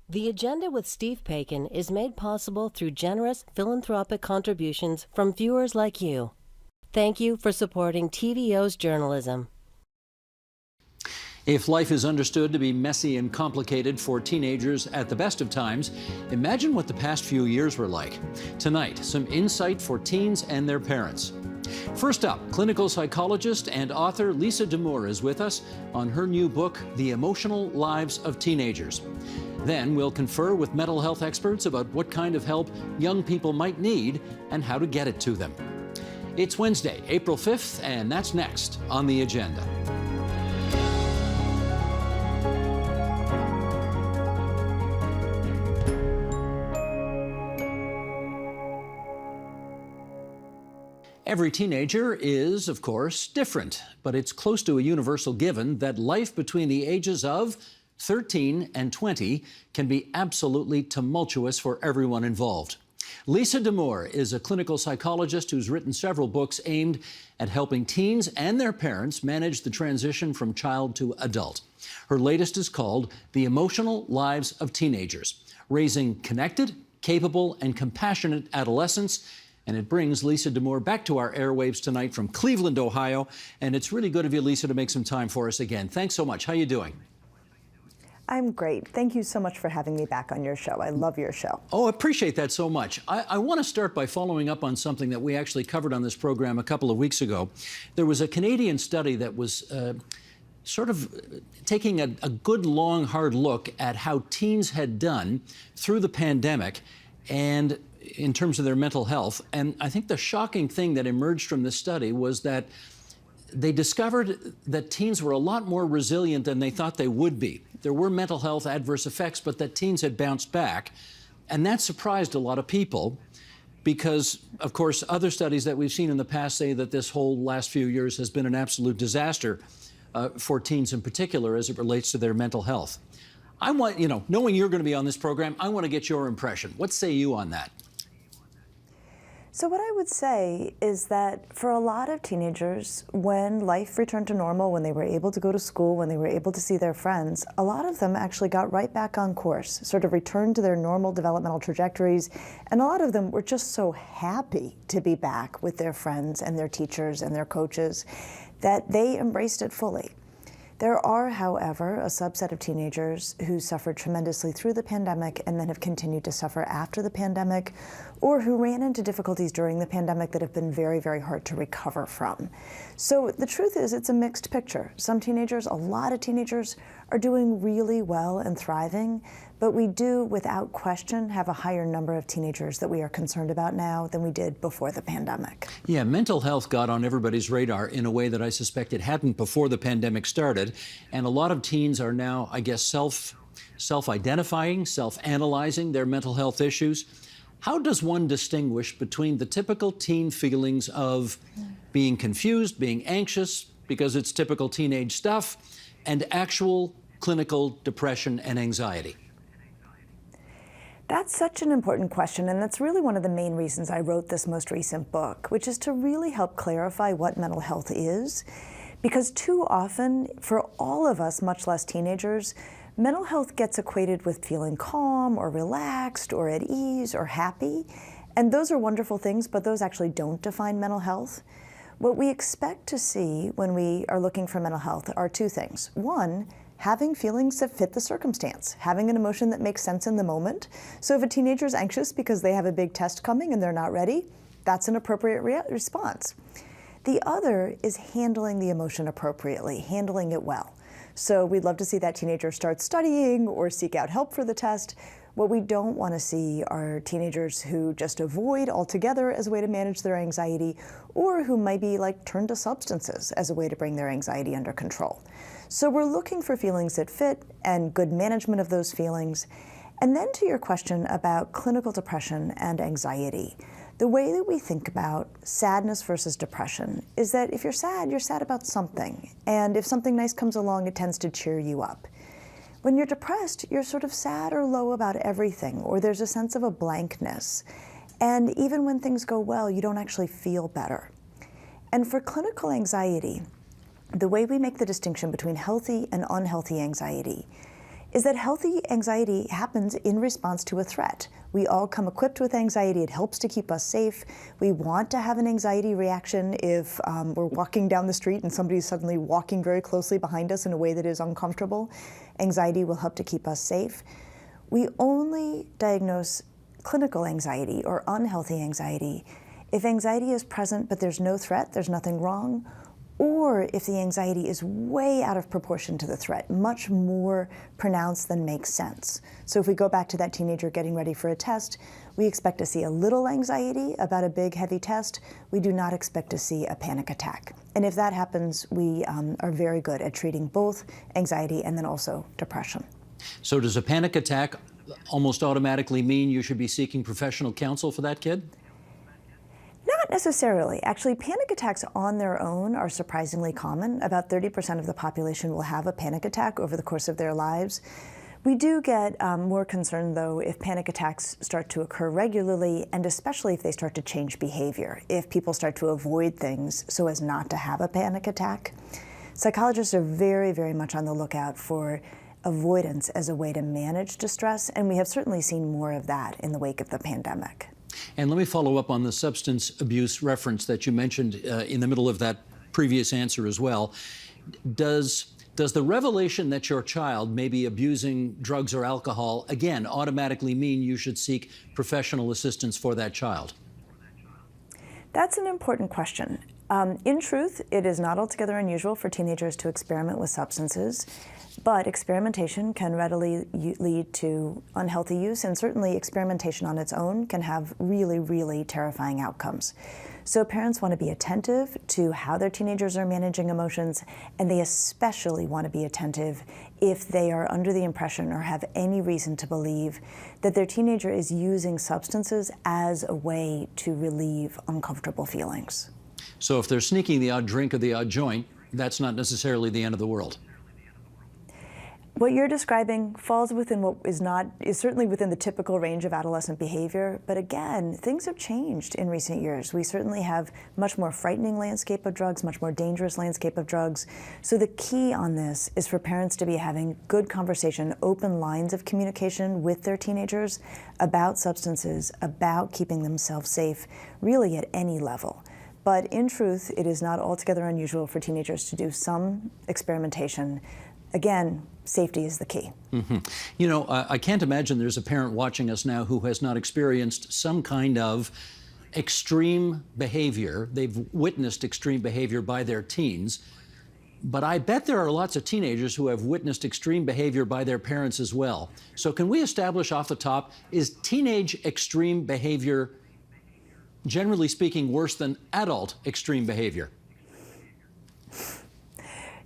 The Agenda with Steve Paikin is made possible through generous philanthropic contributions from viewers like you. Thank you for supporting TVO's journalism. If life is understood to be messy and complicated for teenagers at the best of times, imagine what the past few years were like. Tonight, some insight for teens and their parents. First up, clinical psychologist and author Lisa Damour is with us on her new book, The Emotional Lives of Teenagers. Then we'll confer with mental health experts about what kind of help young people might need and how to get it to them. It's Wednesday, April 5th, and that's next on The Agenda. Every teenager is, of course, different, but it's close to a universal given that life between the ages of 13 and 20 can be absolutely tumultuous for everyone involved. Lisa Damour is a clinical psychologist who's written several books aimed at helping teens and their parents manage the transition from child to adult. Her latest is called The Emotional Lives of Teenagers, Raising Connected, Capable, and Compassionate Adolescents. And it brings Lisa Damour back to our airwaves tonight from Cleveland, Ohio. And it's really good of you, Lisa, to make some time for us again. Thanks so much. How are you doing? I'm great. Thank you so much for having me back on your show. I love your show. Oh, I appreciate that so much. I want to start by following up on something that we actually covered on this program a couple of weeks ago. There was a Canadian study that was sort of taking a good, long, hard look at how teens had done through the pandemic and in terms of their mental health. And I think the shocking thing that emerged from this study was that they discovered that teens were a lot more resilient than they thought they would be. There were mental health adverse effects, but that teens had bounced back. And that surprised a lot of people because, of course, other studies that we've seen in the past say that this whole last few years has been an absolute disaster for teens in particular as it relates to their mental health. I want, knowing you're going to be on this program, I want to get your impression. What say you on that? So what I would say is that for a lot of teenagers, when life returned to normal, when they were able to go to school, when they were able to see their friends, a lot of them actually got right back on course, sort of returned to their normal developmental trajectories. And a lot of them were just so happy to be back with their friends and their teachers and their coaches that they embraced it fully. There are, however, a subset of teenagers who suffered tremendously through the pandemic and then have continued to suffer after the pandemic, or who ran into difficulties during the pandemic that have been very, very hard to recover from. So the truth is, it's a mixed picture. Some teenagers, a lot of teenagers, are doing really well and thriving, but we do, without question, have a higher number of teenagers that we are concerned about now than we did before the pandemic. Yeah, mental health got on everybody's radar in a way that I suspect it hadn't before the pandemic started. And a lot of teens are now, I guess, self-identifying, self-analyzing their mental health issues. How does one distinguish between the typical teen feelings of being confused, being anxious, because it's typical teenage stuff, and actual clinical depression and anxiety? That's such an important question, and that's really one of the main reasons I wrote this most recent book, which is to really help clarify what mental health is. Because too often, for all of us, much less teenagers, mental health gets equated with feeling calm or relaxed or at ease or happy. And those are wonderful things, but those actually don't define mental health. What we expect to see when we are looking for mental health are two things. One, having feelings that fit the circumstance, having an emotion that makes sense in the moment. So if a teenager is anxious because they have a big test coming and they're not ready, that's an appropriate response. The other is handling the emotion appropriately, handling it well. So we'd love to see that teenager start studying or seek out help for the test. What we don't want to see are teenagers who just avoid altogether as a way to manage their anxiety, or who might be turn to substances as a way to bring their anxiety under control. So we're looking for feelings that fit and good management of those feelings. And then to your question about clinical depression and anxiety, the way that we think about sadness versus depression is that if you're sad about something. And if something nice comes along, it tends to cheer you up. When you're depressed, you're sort of sad or low about everything, or there's a sense of a blankness. And even when things go well, you don't actually feel better. And for clinical anxiety, the way we make the distinction between healthy and unhealthy anxiety is that healthy anxiety happens in response to a threat. We all come equipped with anxiety. It helps to keep us safe. We want to have an anxiety reaction if we're walking down the street and somebody's suddenly walking very closely behind us in a way that is uncomfortable. Anxiety will help to keep us safe. We only diagnose clinical anxiety or unhealthy anxiety if anxiety is present but there's no threat, there's nothing wrong, or if the anxiety is way out of proportion to the threat, much more pronounced than makes sense. So if we go back to that teenager getting ready for a test, we expect to see a little anxiety about a big, heavy test. We do not expect to see a panic attack. And if that happens, we are very good at treating both anxiety and then also depression. So does a panic attack almost automatically mean you should be seeking professional counsel for that kid? Not necessarily. Actually, panic attacks on their own are surprisingly common. About 30% of the population will have a panic attack over the course of their lives. We do get more concerned, though, if panic attacks start to occur regularly, and especially if they start to change behavior, if people start to avoid things so as not to have a panic attack. Psychologists are very, very much on the lookout for avoidance as a way to manage distress, and we have certainly seen more of that in the wake of the pandemic. And let me follow up on the substance abuse reference that you mentioned in the middle of that previous answer as well. Does the revelation that your child may be abusing drugs or alcohol, again, automatically mean you should seek professional assistance for that child? That's an important question. In truth, it is not altogether unusual for teenagers to experiment with substances, but experimentation can readily lead to unhealthy use, and certainly experimentation on its own can have really, really terrifying outcomes. So parents want to be attentive to how their teenagers are managing emotions, and they especially want to be attentive if they are under the impression or have any reason to believe that their teenager is using substances as a way to relieve uncomfortable feelings. So if they're sneaking the odd drink or the odd joint, that's not necessarily the end of the world. What you're describing falls within what is certainly within the typical range of adolescent behavior. But again, things have changed in recent years. We certainly have much more frightening landscape of drugs, much more dangerous landscape of drugs. So the key on this is for parents to be having good conversation, open lines of communication with their teenagers about substances, about keeping themselves safe, really at any level. But in truth, it is not altogether unusual for teenagers to do some experimentation. Again, safety is the key. Mm-hmm. You know, I can't imagine there's a parent watching us now who has not experienced some kind of extreme behavior. They've witnessed extreme behavior by their teens. But I bet there are lots of teenagers who have witnessed extreme behavior by their parents as well. So can we establish off the top, is teenage extreme behavior, generally speaking, worse than adult extreme behavior?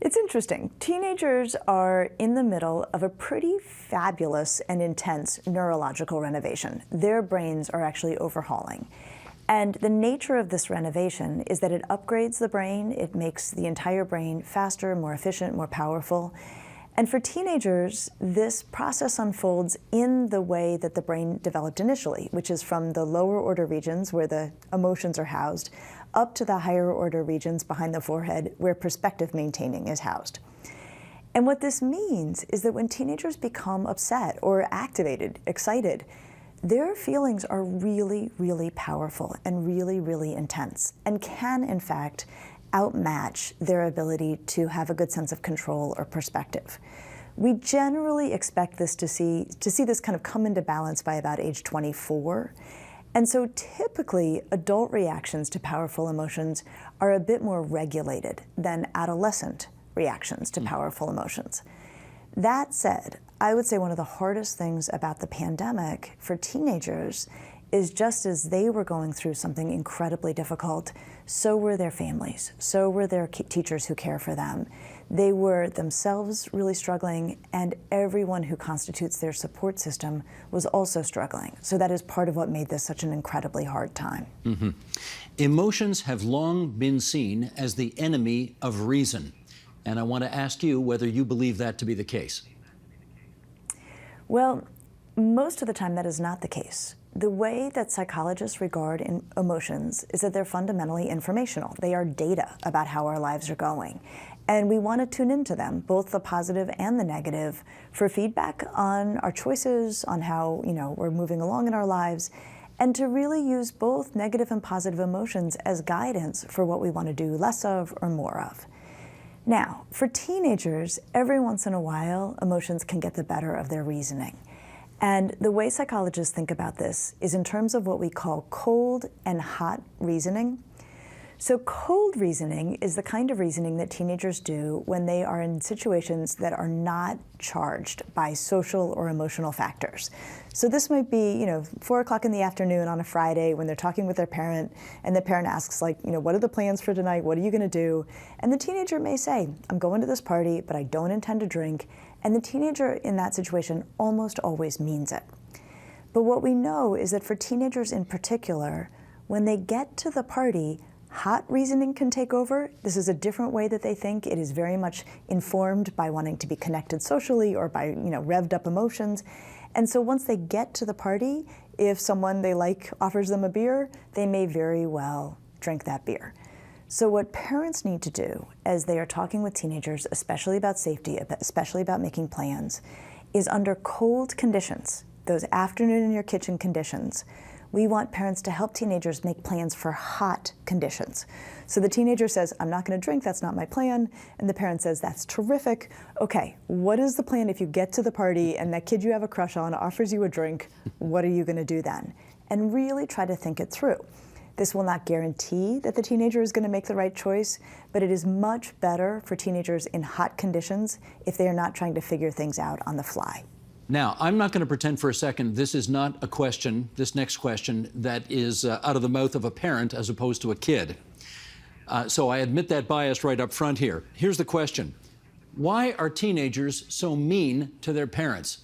It's interesting. Teenagers are in the middle of a pretty fabulous and intense neurological renovation. Their brains are actually overhauling. And the nature of this renovation is that it upgrades the brain. It makes the entire brain faster, more efficient, more powerful. And for teenagers, this process unfolds in the way that the brain developed initially, which is from the lower order regions where the emotions are housed, up to the higher order regions behind the forehead where perspective maintaining is housed. And what this means is that when teenagers become upset or activated, excited, their feelings are really, really powerful and really, really intense, and can, in fact, outmatch their ability to have a good sense of control or perspective. We generally expect this to see this kind of come into balance by about age 24. And so typically, adult reactions to powerful emotions are a bit more regulated than adolescent reactions to powerful emotions. That said, I would say one of the hardest things about the pandemic for teenagers is just as they were going through something incredibly difficult, so were their families, so were their teachers who care for them. They were themselves really struggling, and everyone who constitutes their support system was also struggling. So that is part of what made this such an incredibly hard time. Mm-hmm. Emotions have long been seen as the enemy of reason. And I want to ask you whether you believe that to be the case. Well, most of the time that is not the case. The way that psychologists regard emotions is that they're fundamentally informational. They are data about how our lives are going. And we want to tune into them, both the positive and the negative, for feedback on our choices, on how we're moving along in our lives, and to really use both negative and positive emotions as guidance for what we want to do less of or more of. Now, for teenagers, every once in a while, emotions can get the better of their reasoning. And the way psychologists think about this is in terms of what we call cold and hot reasoning. So cold reasoning is the kind of reasoning that teenagers do when they are in situations that are not charged by social or emotional factors. So this might be, 4 o'clock in the afternoon on a Friday when they're talking with their parent, and the parent asks, what are the plans for tonight? What are you going to do? And the teenager may say, I'm going to this party, but I don't intend to drink. And the teenager in that situation almost always means it. But what we know is that for teenagers in particular, when they get to the party, hot reasoning can take over. This is a different way that they think. It is very much informed by wanting to be connected socially or by, revved up emotions. And so once they get to the party, if someone they like offers them a beer, they may very well drink that beer. So what parents need to do as they are talking with teenagers, especially about safety, especially about making plans, is under cold conditions, those afternoon in your kitchen conditions, we want parents to help teenagers make plans for hot conditions. So the teenager says, I'm not going to drink, that's not my plan. And the parent says, that's terrific. Okay, what is the plan if you get to the party and that kid you have a crush on offers you a drink? What are you going to do then? And really try to think it through. This will not guarantee that the teenager is going to make the right choice, but it is much better for teenagers in hot conditions if they are not trying to figure things out on the fly. Now, I'm not going to pretend for a second this is not a question, this next question, that is out of the mouth of a parent as opposed to a kid. So I admit that bias right up front here. Here's the question. Why are teenagers so mean to their parents?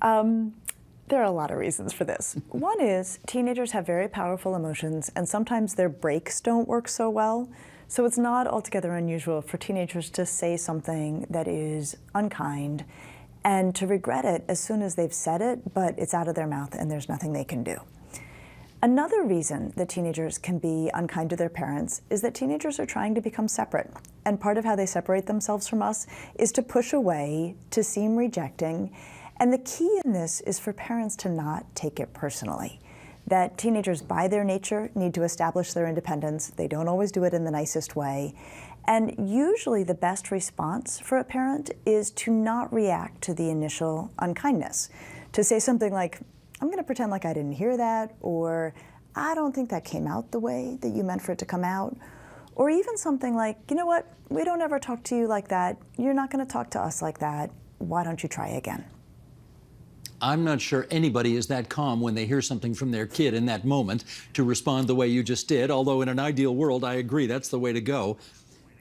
There are a lot of reasons for this. One is teenagers have very powerful emotions, and sometimes their brakes don't work so well. So it's not altogether unusual for teenagers to say something that is unkind and to regret it as soon as they've said it, but it's out of their mouth and there's nothing they can do. Another reason that teenagers can be unkind to their parents is that teenagers are trying to become separate. And part of how they separate themselves from us is to push away, to seem rejecting. And the key in this is for parents to not take it personally. That teenagers, by their nature, need to establish their independence. They don't always do it in the nicest way. And usually the best response for a parent is to not react to the initial unkindness. To say something like, I'm going to pretend like I didn't hear that, or I don't think that came out the way that you meant for it to come out. Or even something like, you know what, we don't ever talk to you like that. You're not going to talk to us like that. Why don't you try again? I'm not sure anybody is that calm when they hear something from their kid in that moment to respond the way you just did, although in an ideal world, I agree, that's the way to go.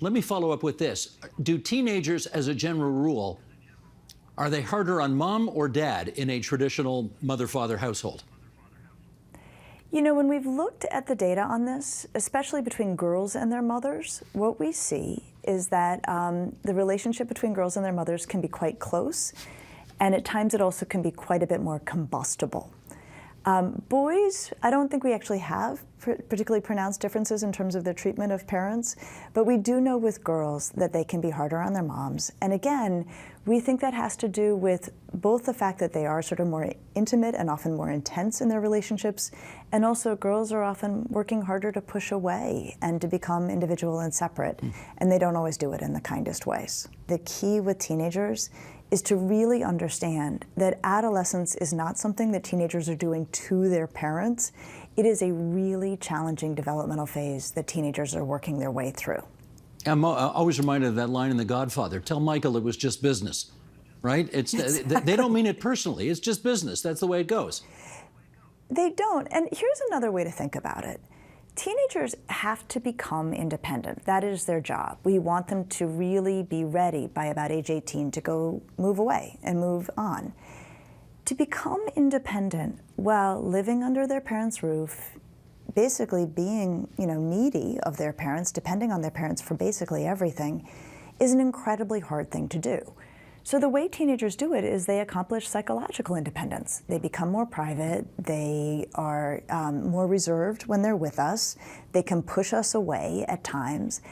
Let me follow up with this. Do teenagers, as a general rule, are they harder on mom or dad in a traditional mother-father household? When we've looked at the data on this, especially between girls and their mothers, what we see is that the relationship between girls and their mothers can be quite close. And at times it also can be quite a bit more combustible. Boys, I don't think we actually have particularly pronounced differences in terms of their treatment of parents, but we do know with girls that they can be harder on their moms. And again, we think that has to do with both the fact that they are sort of more intimate and often more intense in their relationships, and also girls are often working harder to push away and to become individual and separate, and they don't always do it in the kindest ways. The key with teenagers is to really understand that adolescence is not something that teenagers are doing to their parents. It is a really challenging developmental phase that teenagers are working their way through. I'm always reminded of that line in The Godfather, tell Michael it was just business, right? They don't mean it personally, it's just business, that's the way it goes. They don't, and here's another way to think about it. Teenagers have to become independent. That is their job. We want them to really be ready by about age 18 to go move away and move on. To become independent while living under their parents' roof, basically being, needy of their parents, depending on their parents for basically everything, is an incredibly hard thing to do. So the way teenagers do it is they accomplish psychological independence. They become more private, they are more reserved when they're with us, they can push us away at times.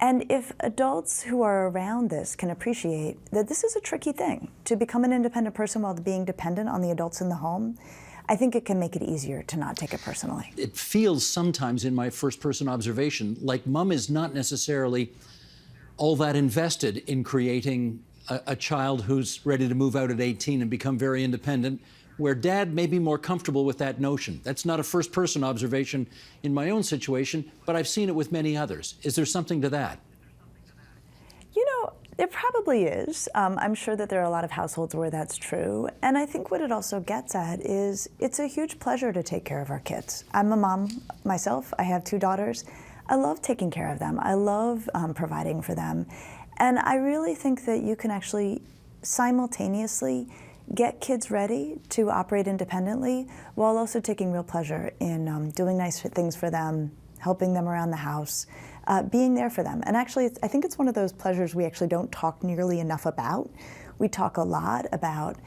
And if adults who are around this can appreciate that this is a tricky thing, to become an independent person while being dependent on the adults in the home, I think it can make it easier to not take it personally. It feels sometimes in my first-person observation like mom is not necessarily all that invested in creating a child who's ready to move out at 18 and become very independent, where dad may be more comfortable with that notion. That's not a first-person observation in my own situation, but I've seen it with many others. Is there something to that? You know, there probably is. I'm sure that there are a lot of households where that's true. And I think what it also gets at is it's a huge pleasure to take care of our kids. I'm a mom myself. I have 2 daughters. I love taking care of them. I love providing for them. And I really think that you can actually simultaneously get kids ready to operate independently while also taking real pleasure in doing nice things for them, helping them around the house, being there for them. And actually, I think it's one of those pleasures we actually don't talk nearly enough about. We talk a lot about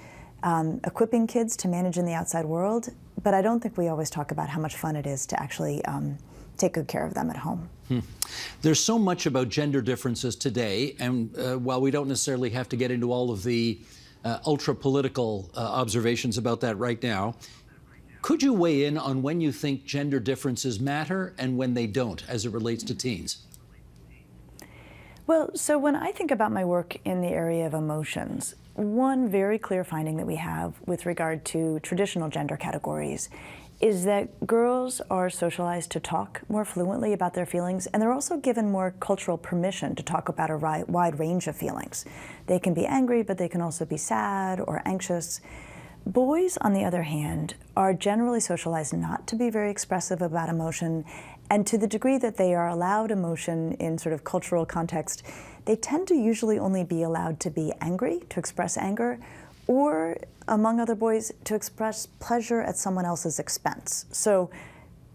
equipping kids to manage in the outside world, but I don't think we always talk about how much fun it is to actually take good care of them at home. There's so much about gender differences today, and while we don't necessarily have to get into all of the ultra-political observations about that right now, could you weigh in on when you think gender differences matter and when they don't as it relates to teens? Well, so when I think about my work in the area of emotions, one very clear finding that we have with regard to traditional gender categories is that girls are socialized to talk more fluently about their feelings, and they're also given more cultural permission to talk about a wide range of feelings. They can be angry, but they can also be sad or anxious. Boys, on the other hand, are generally socialized not to be very expressive about emotion, and to the degree that they are allowed emotion in sort of cultural context, they tend to usually only be allowed to be angry, to express anger, or among other boys, to express pleasure at someone else's expense. So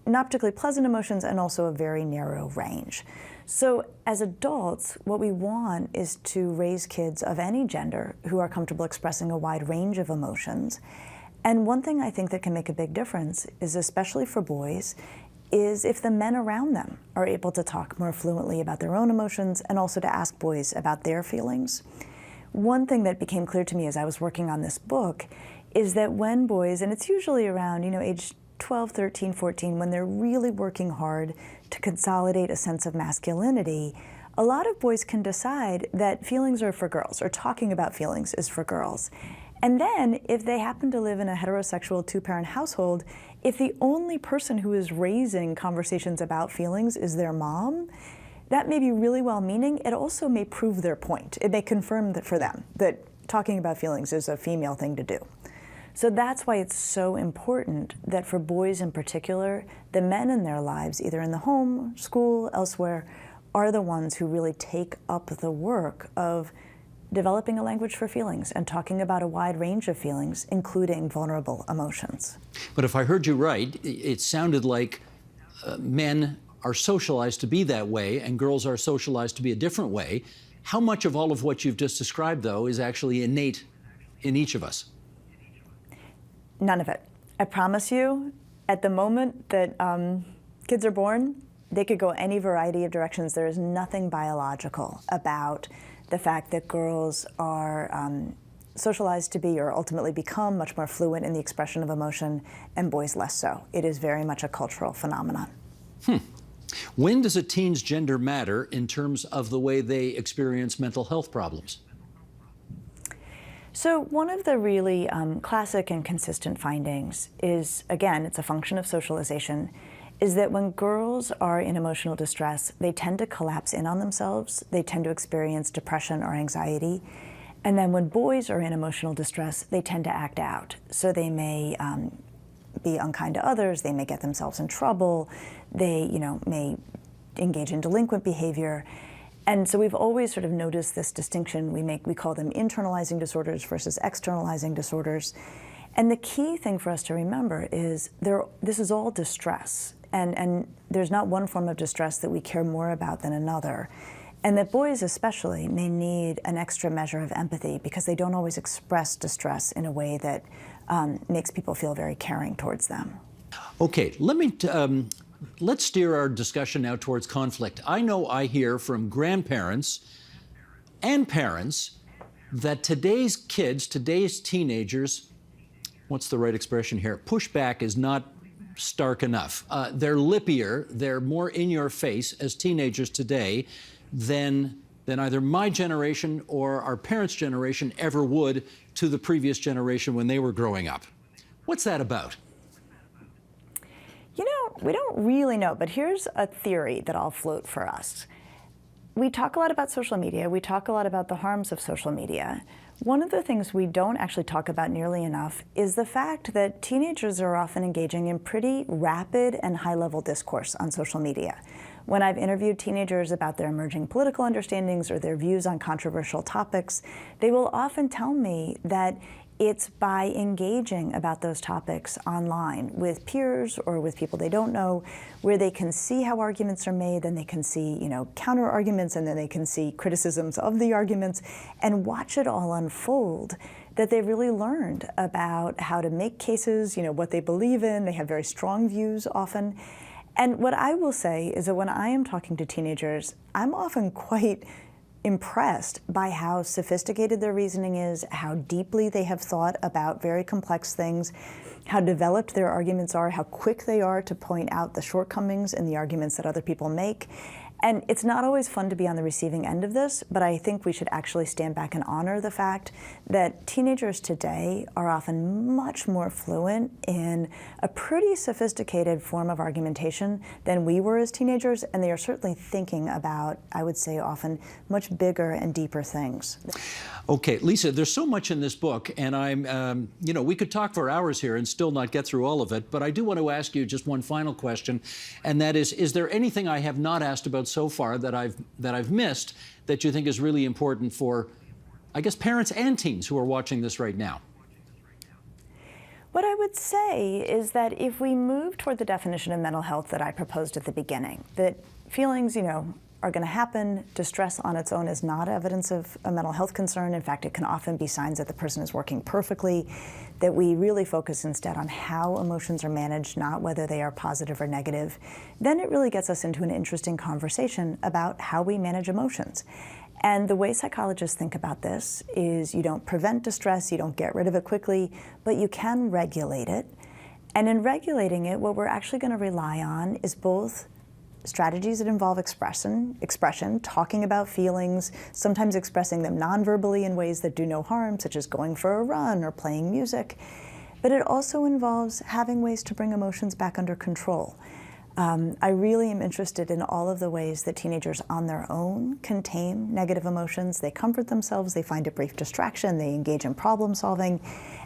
not particularly pleasant emotions and also a very narrow range. So as adults, what we want is to raise kids of any gender who are comfortable expressing a wide range of emotions. And one thing I think that can make a big difference is, especially for boys, is if the men around them are able to talk more fluently about their own emotions and also to ask boys about their feelings. One thing that became clear to me as I was working on this book is that when boys, and it's usually around, age 12, 13, 14, when they're really working hard to consolidate a sense of masculinity, a lot of boys can decide that feelings are for girls, or talking about feelings is for girls. And then, if they happen to live in a heterosexual 2-parent household, if the only person who is raising conversations about feelings is their mom, that may be really well-meaning. It also may prove their point. It may confirm that for them that talking about feelings is a female thing to do. So that's why it's so important that for boys in particular, the men in their lives, either in the home, school, elsewhere, are the ones who really take up the work of developing a language for feelings and talking about a wide range of feelings, including vulnerable emotions. But if I heard you right, it sounded like men are socialized to be that way and girls are socialized to be a different way. How much of all of what you've just described, though, is actually innate in each of us? None of it. I promise you, at the moment that kids are born, they could go any variety of directions. There is nothing biological about the fact that girls are socialized to be or ultimately become much more fluent in the expression of emotion and boys less so. It is very much a cultural phenomenon. When does a teen's gender matter in terms of the way they experience mental health problems? So one of the really classic and consistent findings is, again, it's a function of socialization, is that when girls are in emotional distress, they tend to collapse in on themselves. They tend to experience depression or anxiety. And then when boys are in emotional distress, they tend to act out. So they may be unkind to others, they may get themselves in trouble, they may engage in delinquent behavior. And so we've always sort of noticed this distinction we call them internalizing disorders versus externalizing disorders. And the key thing for us to remember is this is all distress, and there's not one form of distress that we care more about than another. And that boys especially may need an extra measure of empathy because they don't always express distress in a way that makes people feel very caring towards them. Okay, let's steer our discussion now towards conflict. I know I hear from grandparents and parents that today's kids, today's teenagers, what's the right expression here? Pushback is not stark enough. They're lippier, they're more in your face as teenagers today than either my generation or our parents' generation ever would to the previous generation when they were growing up. What's that about? You know, we don't really know, but here's a theory that I'll float for us. We talk a lot about social media. We talk a lot about the harms of social media. One of the things we don't actually talk about nearly enough is the fact that teenagers are often engaging in pretty rapid and high-level discourse on social media. When I've interviewed teenagers about their emerging political understandings or their views on controversial topics, they will often tell me that it's by engaging about those topics online with peers or with people they don't know, where they can see how arguments are made, and they can see, counter arguments, and then they can see criticisms of the arguments and watch it all unfold, that they've really learned about how to make cases, what they believe in. They have very strong views often. And what I will say is that when I am talking to teenagers, I'm often quite impressed by how sophisticated their reasoning is, how deeply they have thought about very complex things, how developed their arguments are, how quick they are to point out the shortcomings in the arguments that other people make. And it's not always fun to be on the receiving end of this, but I think we should actually stand back and honor the fact that teenagers today are often much more fluent in a pretty sophisticated form of argumentation than we were as teenagers, and they are certainly thinking about, I would say often, much bigger and deeper things. Okay, Lisa, there's so much in this book, and we could talk for hours here and still not get through all of it, but I do want to ask you just one final question, and that is there anything I have not asked about so far that I've missed that you think is really important for, I guess, parents and teens who are watching this right now? What I would say is that if we move toward the definition of mental health that I proposed at the beginning, that feelings, are going to happen. Distress on its own is not evidence of a mental health concern. In fact, it can often be signs that the person is working perfectly, that we really focus instead on how emotions are managed, not whether they are positive or negative. Then it really gets us into an interesting conversation about how we manage emotions. And the way psychologists think about this is you don't prevent distress, you don't get rid of it quickly, but you can regulate it. And in regulating it, what we're actually going to rely on is both strategies that involve expression, talking about feelings, sometimes expressing them non-verbally in ways that do no harm, such as going for a run or playing music. But it also involves having ways to bring emotions back under control. I really am interested in all of the ways that teenagers on their own can tame negative emotions. They comfort themselves, they find a brief distraction, they engage in problem solving.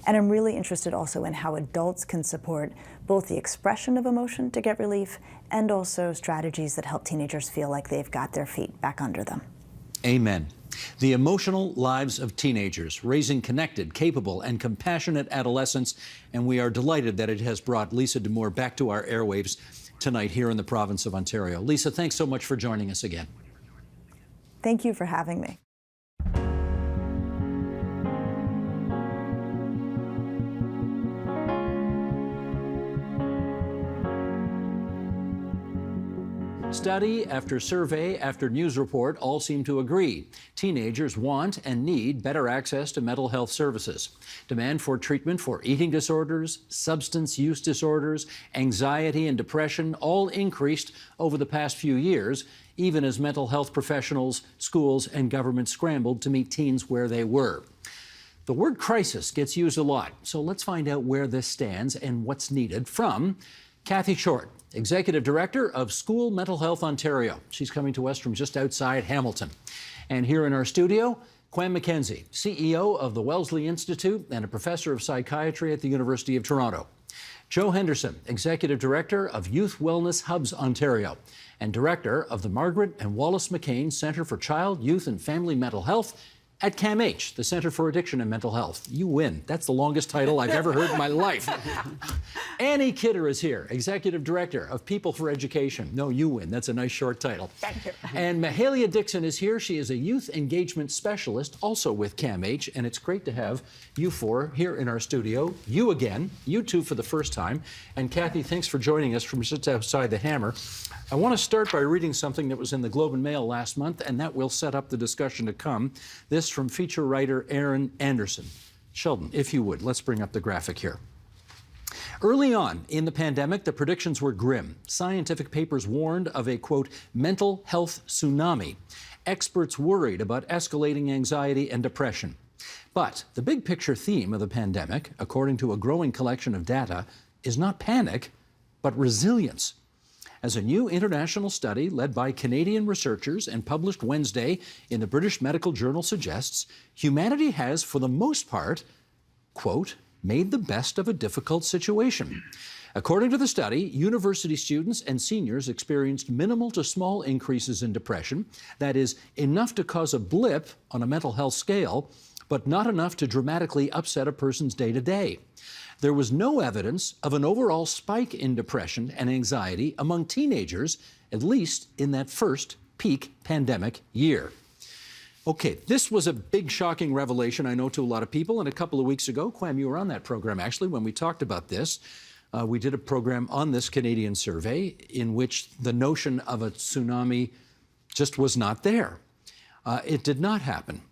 And I'm really interested also in how adults can support both the expression of emotion to get relief and also strategies that help teenagers feel like they've got their feet back under them. Amen. The Emotional Lives of Teenagers, Raising Connected, Capable, and Compassionate Adolescents. And we are delighted that it has brought Lisa Damour back to our airwaves tonight here in the province of Ontario. Lisa, thanks so much for joining us again. Thank you for having me. Study after survey after news report all seem to agree. Teenagers want and need better access to mental health services. Demand for treatment for eating disorders, substance use disorders, anxiety and depression all increased over the past few years, even as mental health professionals, schools, and government scrambled to meet teens where they were. The word crisis gets used a lot, so let's find out where this stands and what's needed from Kathy Short, Executive Director of School Mental Health Ontario. She's coming to us from just outside Hamilton. And here in our studio, Quam McKenzie, CEO of the Wellesley Institute and a professor of psychiatry at the University of Toronto. Joe Henderson, Executive Director of Youth Wellness Hubs Ontario and Director of the Margaret and Wallace McCain Centre for Child, Youth and Family Mental Health at CAMH, the Center for Addiction and Mental Health. You win. That's the longest title I've ever heard in my life. Annie Kidder is here, Executive Director of People for Education. No, you win. That's a nice short title. Thank you. And Mahalia Dixon is here. She is a Youth Engagement Specialist, also with CAMH, and it's great to have you four here in our studio. You again, you two for the first time. And Kathy, thanks for joining us from just outside the Hammer. I want to start by reading something that was in the Globe and Mail last month, and that will set up the discussion to come. This from feature writer Aaron Anderson. Sheldon, if you would, let's bring up the graphic here. Early on in the pandemic, the predictions were grim. Scientific papers warned of a, quote, mental health tsunami. Experts worried about escalating anxiety and depression. But the big picture theme of the pandemic, according to a growing collection of data, is not panic, but resilience. As a new international study led by Canadian researchers and published Wednesday in the British Medical Journal suggests, humanity has, for the most part, quote, made the best of a difficult situation. According to the study, university students and seniors experienced minimal to small increases in depression, that is, enough to cause a blip on a mental health scale, but not enough to dramatically upset a person's day-to-day. There was no evidence of an overall spike in depression and anxiety among teenagers, at least in that first peak pandemic year. Okay, this was a big, shocking revelation, I know, to a lot of people. And a couple of weeks ago, Quam, you were on that program, actually, when we talked about this. We did a program on this Canadian survey in which the notion of a tsunami just was not there. It did not happen.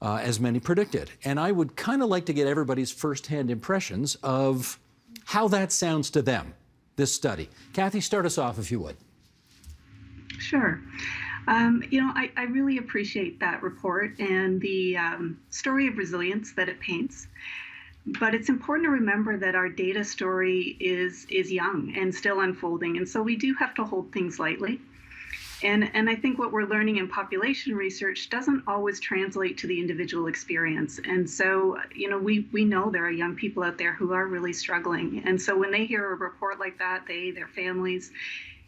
As many predicted. And I would kind of like to get everybody's firsthand impressions of how that sounds to them, this study. Kathy, start us off if you would. Sure. I really appreciate that report and the story of resilience that it paints. But it's important to remember that our data story is young and still unfolding. And so we do have to hold things lightly. And I think what we're learning in population research doesn't always translate to the individual experience. And so, we know there are young people out there who are really struggling. And so when they hear a report like that, their families,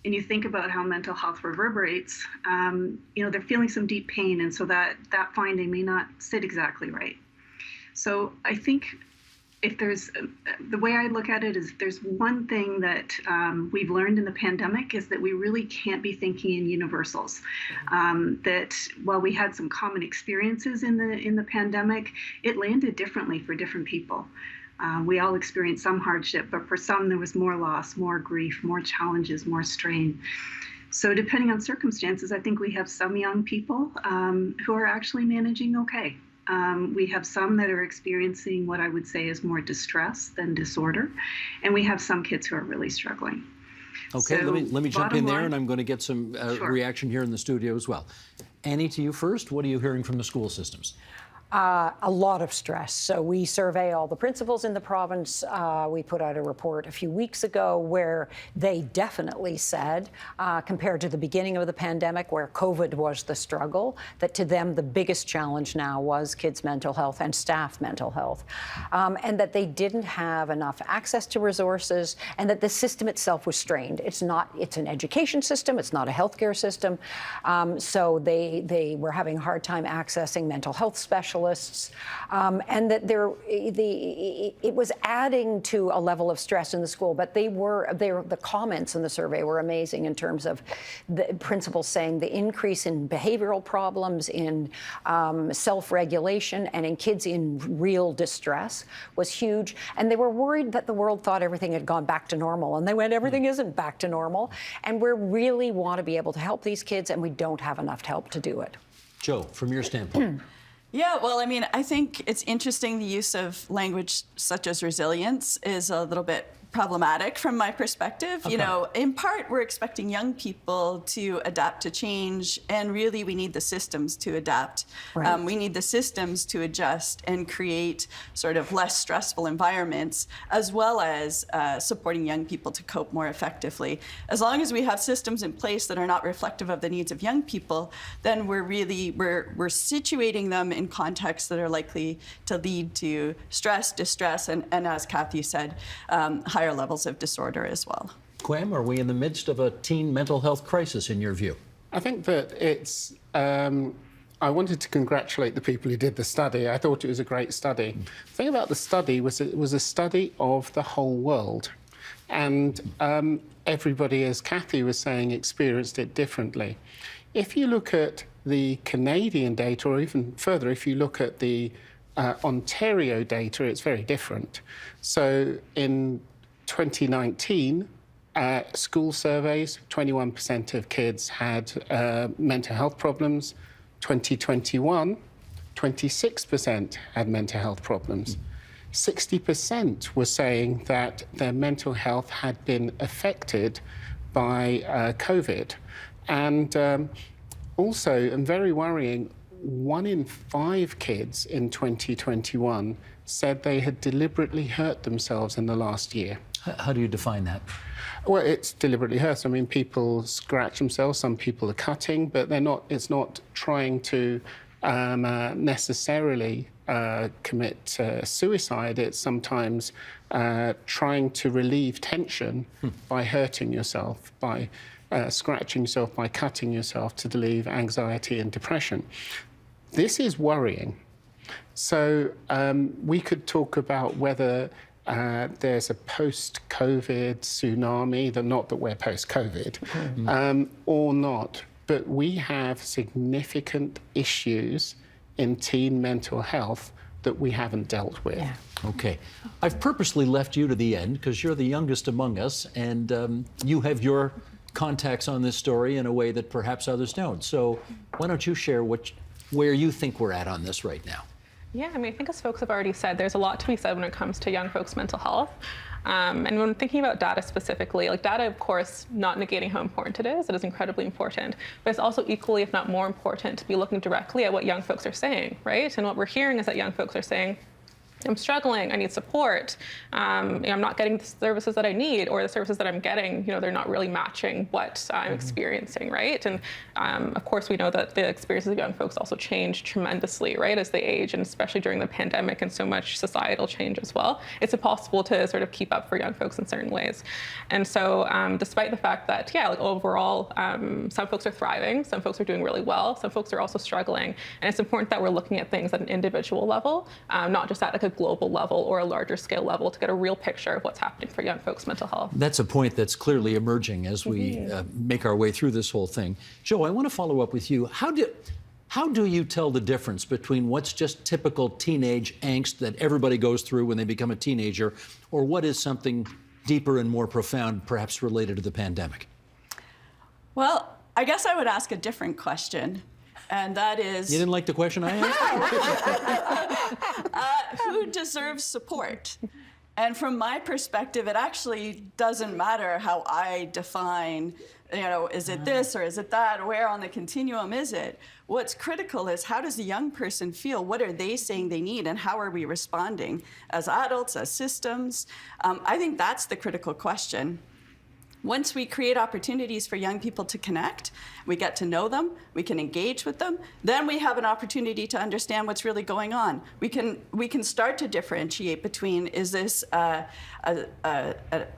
and you think about how mental health reverberates, they're feeling some deep pain. And so that finding may not sit exactly right. So I think if there's, the way I look at it is, there's one thing that we've learned in the pandemic is that we really can't be thinking in universals. That while we had some common experiences in the pandemic, it landed differently for different people. We all experienced some hardship, but for some there was more loss, more grief, more challenges, more strain. So depending on circumstances, I think we have some young people who are actually managing okay. We have some that are experiencing what I would say is more distress than disorder, and we have some kids who are really struggling. Okay, So, let me jump in there, line- and I'm going to get some Sure. reaction here in the studio as well. Annie, to you first. What are you hearing from the school systems? A lot of stress. So we survey all the principals in the province. We put out a report a few weeks ago where they definitely said, compared to the beginning of the pandemic, where COVID was the struggle, that to them the biggest challenge now was kids' mental health and staff mental health, and that they didn't have enough access to resources, and that the system itself was strained. It's an education system. It's not a healthcare system. So they were having a hard time accessing mental health specialists. And that it was adding to a level of stress in the school. But the comments in the survey were amazing in terms of the principals saying the increase in behavioral problems, in self-regulation, and in kids in real distress was huge. And they were worried that the world thought everything had gone back to normal. And they went, everything isn't back to normal. And we really want to be able to help these kids, and we don't have enough help to do it. Joe, from your standpoint. Yeah, well, I mean, I think it's interesting the use of language such as resilience is a little bit problematic from my perspective. Okay. You know, in part, we're expecting young people to adapt to change, and really we need the systems to adapt. Right. We need the systems to adjust and create sort of less stressful environments, as well as supporting young people to cope more effectively. As long as we have systems in place that are not reflective of the needs of young people, then we're situating them in contexts that are likely to lead to stress, distress, and as Kathy said, higher levels of disorder as well. Quam, are we in the midst of a teen mental health crisis in your view? I think that it's I wanted to congratulate the people who did the study. I thought it was a great study. The thing about the study was it was a study of the whole world. And everybody, as Kathy was saying, experienced it differently. If you look at the Canadian data, or even further, if you look at the Ontario data, it's very different. So in 2019, school surveys, 21% of kids had mental health problems. 2021, 26% had mental health problems. 60% were saying that their mental health had been affected by COVID. And also, and very worrying, 1 in 5 kids in 2021 said they had deliberately hurt themselves in the last year. How do you define that? Well, it's deliberately hurt. I mean, people scratch themselves, some people are cutting, but it's not trying to necessarily commit suicide. It's sometimes trying to relieve tension by hurting yourself, by scratching yourself, by cutting yourself to relieve anxiety and depression. This is worrying. So we could talk about whether there's a post-COVID tsunami, not that we're post-COVID, or not. But we have significant issues in teen mental health that we haven't dealt with. Yeah. Okay. I've purposely left you to the end because you're the youngest among us, and you have your contacts on this story in a way that perhaps others don't. So why don't you share where you think we're at on this right now? Yeah, I mean, I think as folks have already said, there's a lot to be said when it comes to young folks' mental health. And when thinking about data specifically, like data, of course, not negating how important it is incredibly important, but it's also equally, if not more important, to be looking directly at what young folks are saying, right? And what we're hearing is that young folks are saying, I'm struggling, I need support, I'm not getting the services that I need, or the services that I'm getting, they're not really matching what I'm experiencing, right? And of course, we know that the experiences of young folks also change tremendously, right, as they age, and especially during the pandemic and so much societal change as well. It's impossible to sort of keep up for young folks in certain ways. And so despite the fact that, overall, some folks are thriving, some folks are doing really well, some folks are also struggling. And it's important that we're looking at things at an individual level, not just at like a global level or a larger scale level, to get a real picture of what's happening for young folks' mental health. That's a point that's clearly emerging as we make our way through this whole thing. Joe, I want to follow up with you. How do you tell the difference between what's just typical teenage angst that everybody goes through when they become a teenager, or what is something deeper and more profound, perhaps related to the pandemic? Well, I guess I would ask a different question. And that is... You didn't like the question I asked? Who deserves support? And from my perspective, it actually doesn't matter how I define, is it this or is it that? Where on the continuum is it? What's critical is, how does the young person feel? What are they saying they need? And how are we responding as adults, as systems? I think that's the critical question. Once we create opportunities for young people to connect, we get to know them, we can engage with them, then we have an opportunity to understand what's really going on. We can start to differentiate between, is this a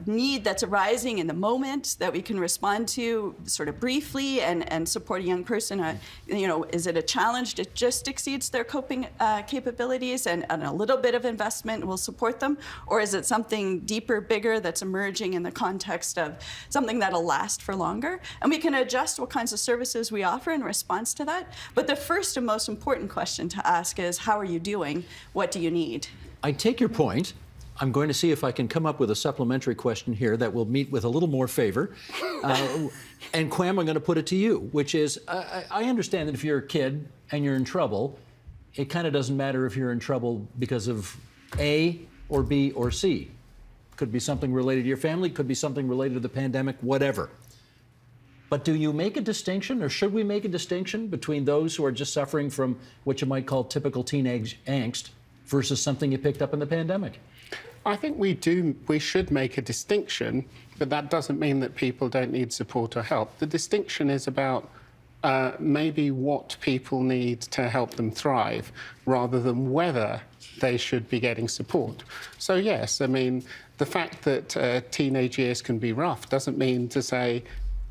need that's arising in the moment that we can respond to sort of briefly and support a young person? Is it a challenge that just exceeds their coping capabilities and a little bit of investment will support them? Or is it something deeper, bigger that's emerging in the context of something that'll last for longer? And we can adjust what kinds of services we offer in response to that. But the first and most important question to ask is, how are you doing? What do you need? I take your point. I'm going to see if I can come up with a supplementary question here that will meet with a little more favor. And Kwam, I'm going to put it to you, which is, I understand that if you're a kid and you're in trouble, it kind of doesn't matter if you're in trouble because of A or B or C. Could be something related to your family, could be something related to the pandemic, whatever. But do you make a distinction, or should we make a distinction between those who are just suffering from what you might call typical teenage angst versus something you picked up in the pandemic? I think we should make a distinction, but that doesn't mean that people don't need support or help. The distinction is about maybe what people need to help them thrive, rather than whether they should be getting support. So yes, I mean, the fact that teenage years can be rough doesn't mean to say,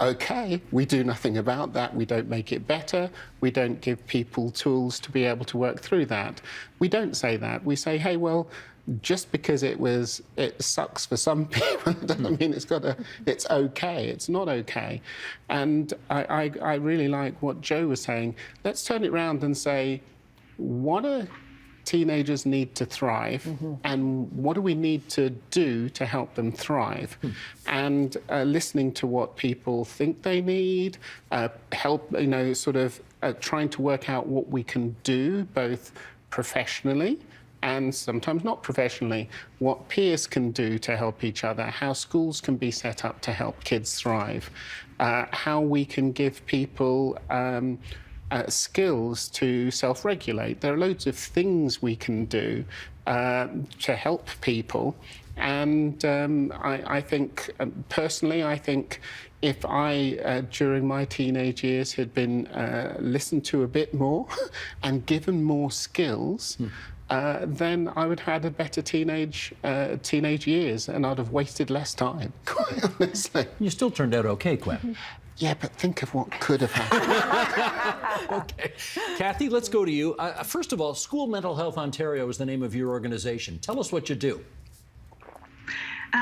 okay, we do nothing about that. We don't make it better. We don't give people tools to be able to work through that. We don't say that. We say, hey, well, just because it sucks for some people doesn't mean it's okay. It's not okay. And I really like what Joe was saying. Let's turn it around and say, what do teenagers need to thrive, and what do we need to do to help them thrive? And listening to what people think they need, help, trying to work out what we can do, both professionally and sometimes not professionally, what peers can do to help each other, how schools can be set up to help kids thrive, how we can give people skills to self-regulate. There are loads of things we can do to help people. And I think, personally, I think if I, during my teenage years, had been listened to a bit more and given more skills, then I would have had a better teenage years, and I'd have wasted less time, quite honestly. You still turned out okay, Quinn. Yeah, but think of what could have happened. Okay. Kathy, let's go to you. First of all, School Mental Health Ontario is the name of your organization. Tell us what you do.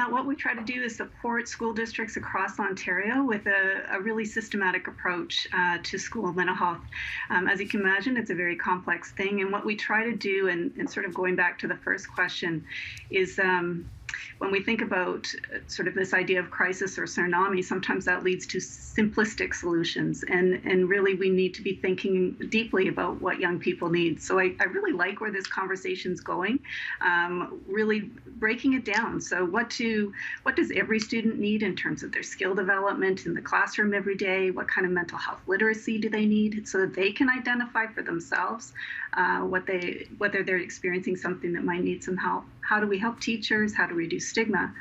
What we try to do is support school districts across Ontario with a really systematic approach to school mental health. As you can imagine, it's a very complex thing. And what we try to do, and sort of going back to the first question, is when we think about sort of this idea of crisis or tsunami, sometimes that leads to simplistic solutions. And really, we need to be thinking deeply about what young people need. So I really like where this conversation's going, really breaking it down. So what does every student need in terms of their skill development in the classroom every day? What kind of mental health literacy do they need so that they can identify for themselves whether they're experiencing something that might need some help? How do we help teachers? How to reduce stigma?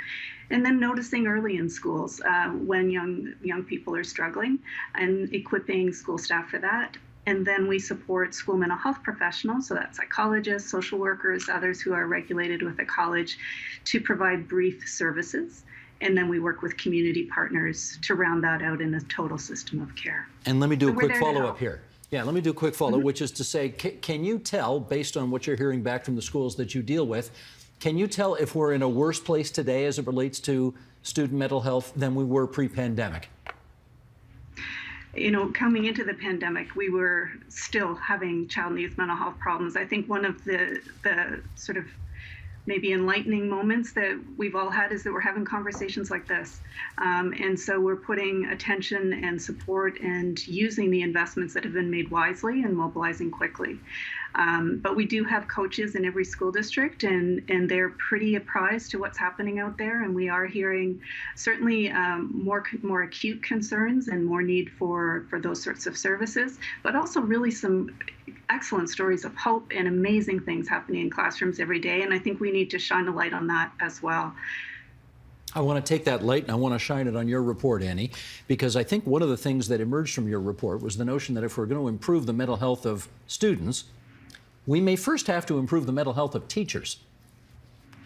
And then noticing early in schools when young people are struggling and equipping school staff for that. And then we support school mental health professionals, so that's psychologists, social workers, others who are regulated with a college, to provide brief services. And then we work with community partners to round that out in a total system of care. And let me do a quick there to follow-up help. here. Yeah, let me do a quick follow, which is to say, can you tell, based on what you're hearing back from the schools that you deal with, can you tell if we're in a worse place today as it relates to student mental health than we were pre-pandemic? You know, coming into the pandemic, we were still having child and youth mental health problems. I think one of the sort of maybe enlightening moments that we've all had is that we're having conversations like this. And so we're putting attention and support and using the investments that have been made wisely and mobilizing quickly. But we do have coaches in every school district, and they're pretty apprised to what's happening out there. And we are hearing certainly more acute concerns and more need for those sorts of services, but also really some excellent stories of hope and amazing things happening in classrooms every day. And I think we need to shine a light on that as well. I want to take that light and I want to shine it on your report, Annie, because I think one of the things that emerged from your report was the notion that if we're going to improve the mental health of students, we may first have to improve the mental health of teachers.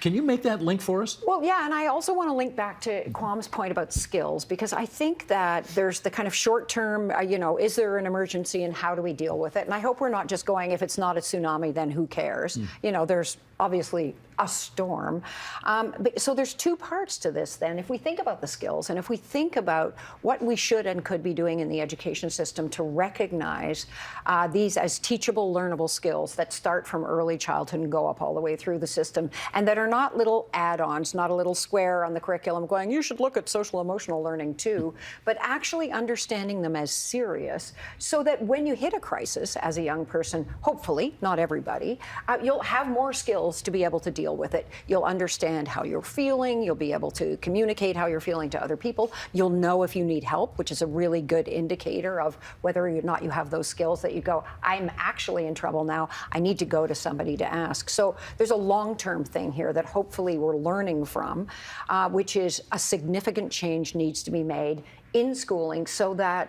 Can you make that link for us? Well, yeah, and I also want to link back to Kwam's point about skills, because I think that there's the kind of short-term, is there an emergency and how do we deal with it? And I hope we're not just going, if it's not a tsunami, then who cares? There's obviously a storm. So there's two parts to this then. If we think about the skills and if we think about what we should and could be doing in the education system to recognize these as teachable, learnable skills that start from early childhood and go up all the way through the system, and that are not little add-ons, not a little square on the curriculum going, you should look at social emotional learning too, but actually understanding them as serious so that when you hit a crisis as a young person, hopefully, not everybody, you'll have more skills to be able to deal with it. You'll understand how you're feeling. You'll be able to communicate how you're feeling to other people. You'll know if you need help, which is a really good indicator of whether or not you have those skills that you go, I'm actually in trouble now. I need to go to somebody to ask. So there's a long-term thing here that hopefully we're learning from, which is a significant change needs to be made in schooling so that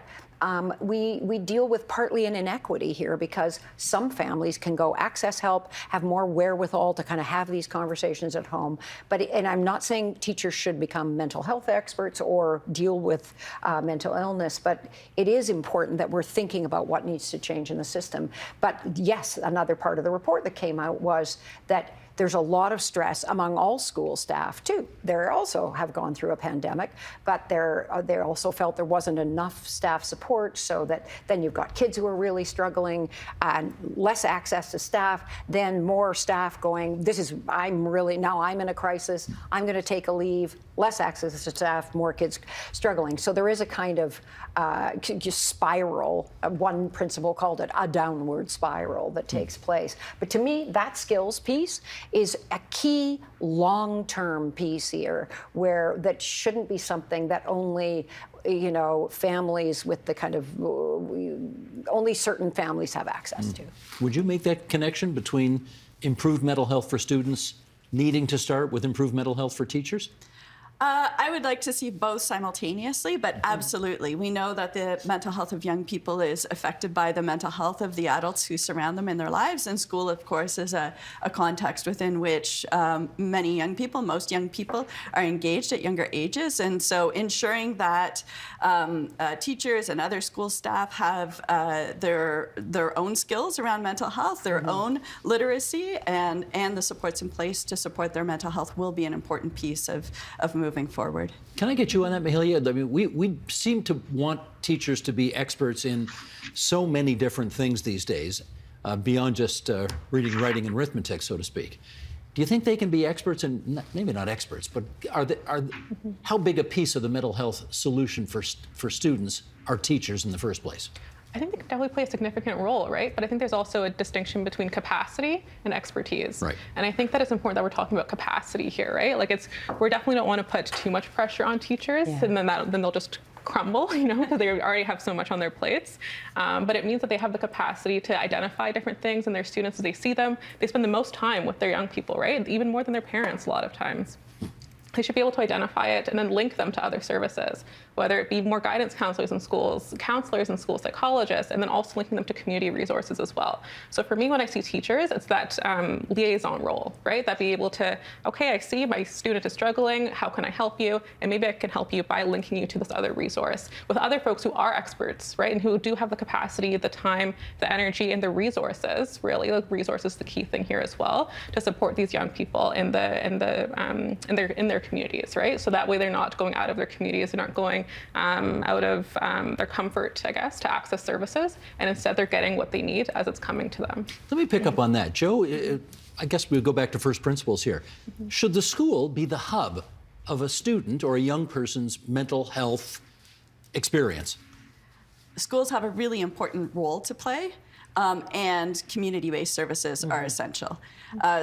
we deal with partly an inequity here because some families can go access help, have more wherewithal to kind of have these conversations at home. And I'm not saying teachers should become mental health experts or deal with mental illness, but it is important that we're thinking about what needs to change in the system. But yes, another part of the report that came out was that there's a lot of stress among all school staff, too. They also have gone through a pandemic, but they also felt there wasn't enough staff support, so that then you've got kids who are really struggling, and less access to staff, then more staff going, I'm in a crisis, I'm going to take a leave, less access to staff, more kids struggling. So there is a kind of just spiral. One principal called it a downward spiral that takes place. But to me, that skills piece is a key long-term piece here, where that shouldn't be something that only families with the kind of only certain families have access to. Would you make that connection between improved mental health for students needing to start with improved mental health for teachers? I would like to see both simultaneously, but absolutely. We know that the mental health of young people is affected by the mental health of the adults who surround them in their lives. And school, of course, is a context within which many young people, most young people, are engaged at younger ages. And so ensuring that teachers and other school staff have their own skills around mental health, their own literacy, and the supports in place to support their mental health will be an important piece of moving forward. Can I get you on that, Mahalia? I mean, we seem to want teachers to be experts in so many different things these days, beyond just reading, writing, and arithmetic, so to speak. Do you think they can be experts in, maybe not experts, but how big a piece of the mental health solution for students are teachers in the first place? I think they can definitely play a significant role, right? But I think there's also a distinction between capacity and expertise. Right. And I think that it's important that we're talking about capacity here, right? Like we definitely don't want to put too much pressure on teachers, and then they'll just crumble, because they already have so much on their plates. But it means that they have the capacity to identify different things in their students as they see them. They spend the most time with their young people, right? Even more than their parents a lot of times. They should be able to identify it and then link them to other services, whether it be more guidance counselors in schools, counselors in schools, psychologists, and then also linking them to community resources as well. So for me, when I see teachers, it's that liaison role, right? That be able to, okay, I see my student is struggling, how can I help you? And maybe I can help you by linking you to this other resource with other folks who are experts, right? And who do have the capacity, the time, the energy, and the resources, really. Like resources is the key thing here as well, to support these young people in their communities, right? So that way they're not going out of their communities, they're not going out of their comfort, I guess, to access services, and instead they're getting what they need as it's coming to them. Let me pick up on that. Joe, I guess we'll go back to first principles here. Should the school be the hub of a student or a young person's mental health experience? Schools have a really important role to play. And community-based services are essential.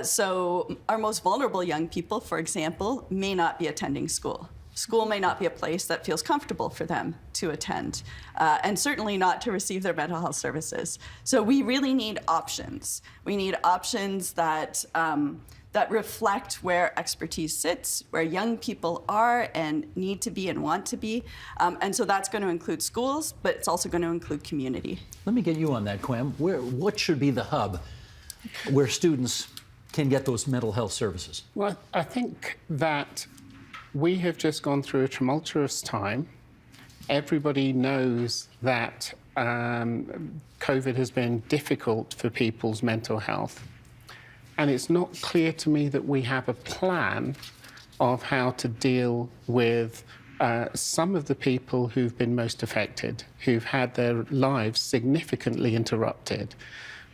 So our most vulnerable young people, for example, may not be attending school. School may not be a place that feels comfortable for them to attend, and certainly not to receive their mental health services. So we really need options. We need options that reflect where expertise sits, where young people are and need to be and want to be. And so that's going to include schools, but it's also going to include community. Let me get you on that, Quam. What should be the hub where students can get those mental health services? Well, I think that we have just gone through a tumultuous time. Everybody knows that COVID has been difficult for people's mental health. And it's not clear to me that we have a plan of how to deal with some of the people who've been most affected, who've had their lives significantly interrupted.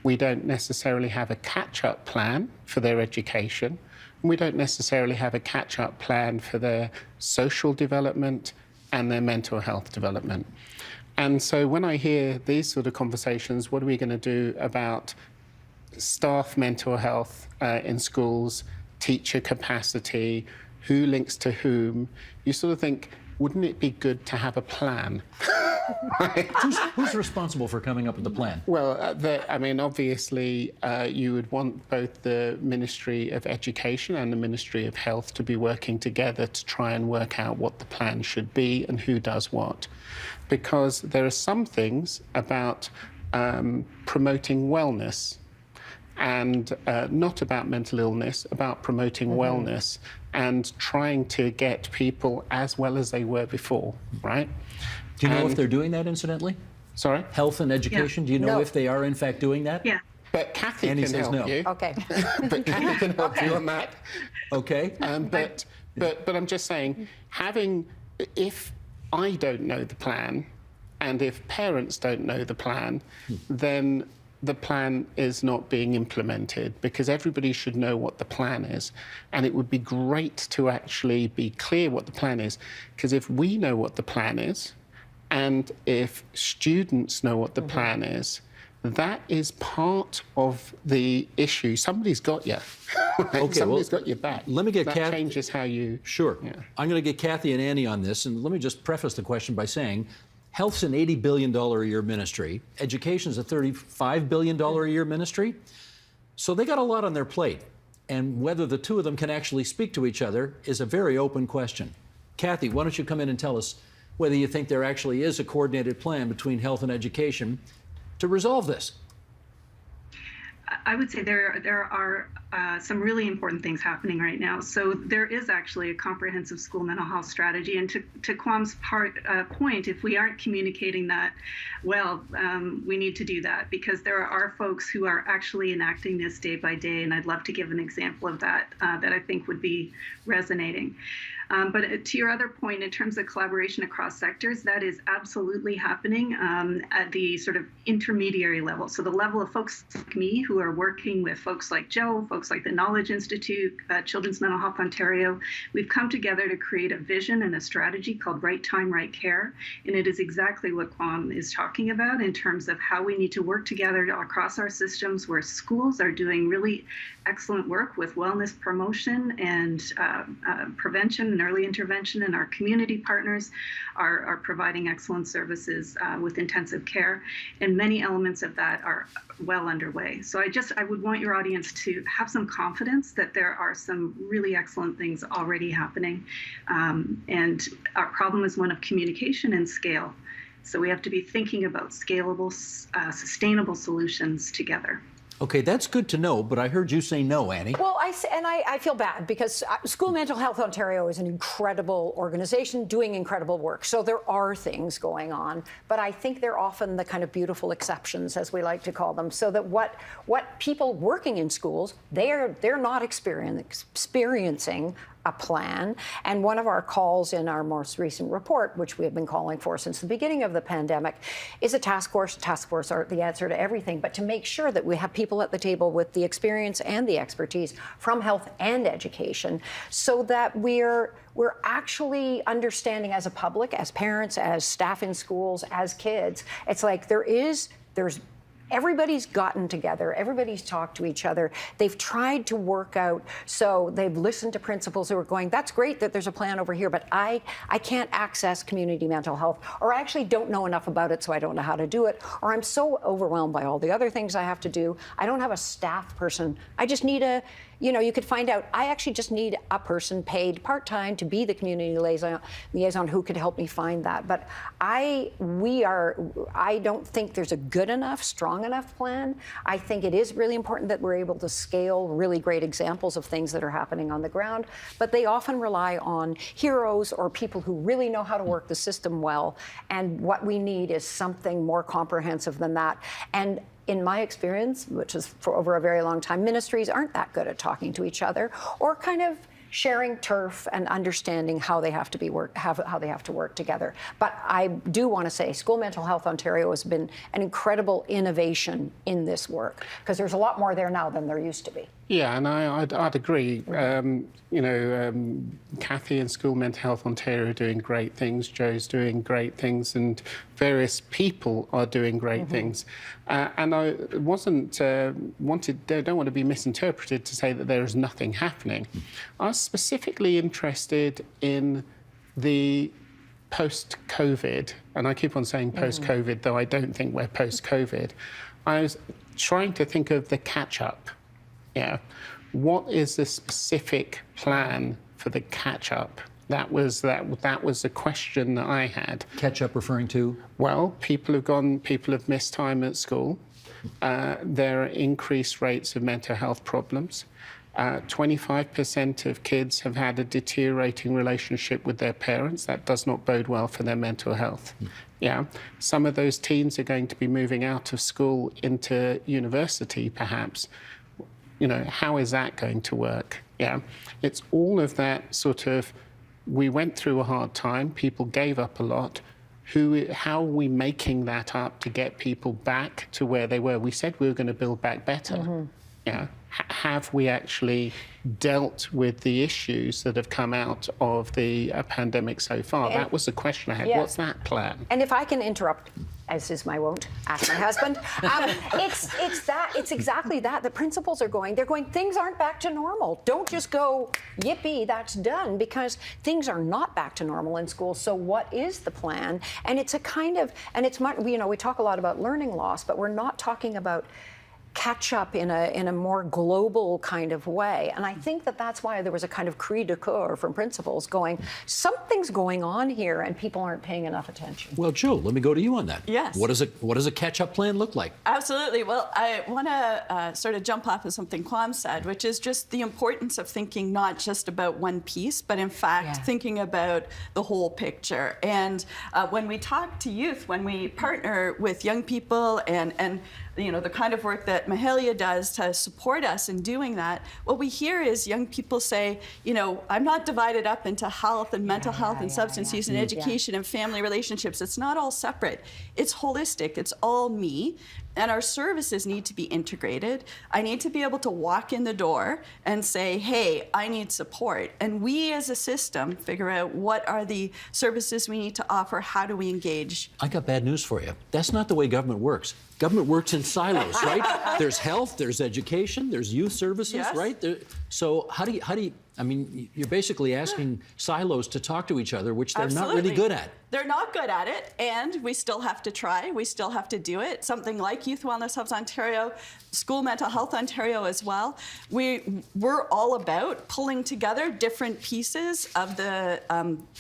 We don't necessarily have a catch-up plan for their education. We don't necessarily have a catch-up plan for their social development and their mental health development. And so when I hear these sort of conversations, what are we going to do about staff mental health in schools, teacher capacity, who links to whom, you sort of think wouldn't it be good to have a plan? Who's responsible for coming up with the plan? Well, obviously, you would want both the Ministry of Education and the Ministry of Health to be working together to try and work out what the plan should be and who does what. Because there are some things about promoting wellness and not about mental illness, about promoting wellness and trying to get people as well as they were before, right? Do you know if they're doing that, incidentally? Sorry? Health and education, do you know No. if they are in fact doing that? Yeah. But Kathy Annie can says help no. you. Okay. But Kathy can help you on that. Okay. But I'm just saying, if I don't know the plan, and if parents don't know the plan, then the plan is not being implemented, because everybody should know what the plan is. And it would be great to actually be clear what the plan is, because if we know what the plan is, and if students know what the plan is, that is part of the issue. Somebody's got you. Okay, Somebody's got your back. let me get that changes how you... Sure. Yeah. I'm going to get Kathy and Annie on this, and let me just preface the question by saying health's an $80 billion a year ministry. Education's a $35 billion a year ministry. So they got a lot on their plate. And whether the two of them can actually speak to each other is a very open question. Kathy, why don't you come in and tell us whether you think there actually is a coordinated plan between health and education to resolve this? I would say there are some really important things happening right now. So there is actually a comprehensive school mental health strategy. And to Kwam's point, if we aren't communicating that well, we need to do that, because there are folks who are actually enacting this day by day. And I'd love to give an example of that that I think would be resonating. But to your other point, in terms of collaboration across sectors, that is absolutely happening at the sort of intermediary level. So the level of folks like me who are working with folks like Joe, folks like the Knowledge Institute, Children's Mental Health Ontario, we've come together to create a vision and a strategy called Right Time, Right Care. And it is exactly what Kwam is talking about in terms of how we need to work together across our systems, where schools are doing really excellent work with wellness promotion and prevention and early intervention, and our community partners are providing excellent services with intensive care, and many elements of that are well underway. So I would want your audience to have some confidence that there are some really excellent things already happening, and our problem is one of communication and scale. So we have to be thinking about scalable, sustainable solutions together. Okay, that's good to know, but I heard you say no, Annie. Well, I feel bad, because School Mental Health Ontario is an incredible organization doing incredible work. So there are things going on, but I think they're often the kind of beautiful exceptions, as we like to call them, so that what people working in schools, they're not experiencing a plan. And one of our calls in our most recent report, which we have been calling for since the beginning of the pandemic, is a task force. Task force aren't the answer to everything, but to make sure that we have people at the table with the experience and the expertise from health and education, so that we're actually understanding as a public, as parents, as staff in schools, as kids. It's like there's everybody's gotten together, everybody's talked to each other. They've tried to work out, so they've listened to principals who are going, that's great that there's a plan over here, but I can't access community mental health, or I actually don't know enough about it, so I don't know how to do it, or I'm so overwhelmed by all the other things I have to do. I don't have a staff person. I just need you could find out, I actually just need a person paid part-time to be the community liaison who could help me find that. But I don't think there's a good enough, strong enough plan. I think it is really important that we're able to scale really great examples of things that are happening on the ground, but they often rely on heroes or people who really know how to work the system well. And what we need is something more comprehensive than that. And in my experience, which is for over a very long time, ministries aren't that good at talking to each other or kind of sharing turf and understanding how they have to how they have to work together. But I do want to say School Mental Health Ontario has been an incredible innovation in this work, because there's a lot more there now than there used to be. Yeah, and I'd agree. Kathy and School Mental Health Ontario are doing great things. Joe's doing great things, and various people are doing great things. And I don't want to be misinterpreted to say that there is nothing happening. I was specifically interested in the post-COVID, and I keep on saying post-COVID, though I don't think we're post-COVID, I was trying to think of the catch-up. Yeah. What is the specific plan for the catch-up? That was the question that I had. Catch up referring to? Well, people have missed time at school. There are increased rates of mental health problems. 25% of kids have had a deteriorating relationship with their parents. That does not bode well for their mental health. Yeah. Some of those teens are going to be moving out of school into university, perhaps. How is that going to work? Yeah. It's all of that sort of, we went through a hard time, people gave up a lot. How are we making that up to get people back to where they were? We said we were going to build back better. Yeah. Have we actually dealt with the issues that have come out of the pandemic so far? That was the question I had. Yeah. What's that plan? And if I can interrupt, as is my wont, ask my husband. It's exactly that. The principals are they're going, things aren't back to normal. Don't just go, yippee, that's done, because things are not back to normal in school. So what is the plan? And it's a kind of, and it's, we talk a lot about learning loss, but we're not talking about catch up in a more global kind of way. And I think that's why there was a kind of cri de coeur from principals going, something's going on here and people aren't paying enough attention. Well, Joe, let me go to you on that. Yes. What does a catch-up plan look like? Absolutely. Well, I want to sort of jump off of something Kwam said, which is just the importance of thinking not just about one piece, but in fact thinking about the whole picture. And when we talk to youth, when we partner with young people and the kind of work that Mahalia does to support us in doing that, what we hear is young people say, I'm not divided up into health and mental health and substance use and education and family relationships. It's not all separate. It's holistic. It's all me. And our services need to be integrated. I need to be able to walk in the door and say, hey, I need support. And we as a system figure out what are the services we need to offer, how do we engage. I got bad news for you. That's not the way government works. Government works in silos, right? There's health, there's education, there's youth services, right? So how do you, you're basically asking silos to talk to each other, which they're not really good at. They're not good at it, and we still have to try. We still have to do it. Something like Youth Wellness Hubs Ontario, School Mental Health Ontario as well. We're all about pulling together different pieces of the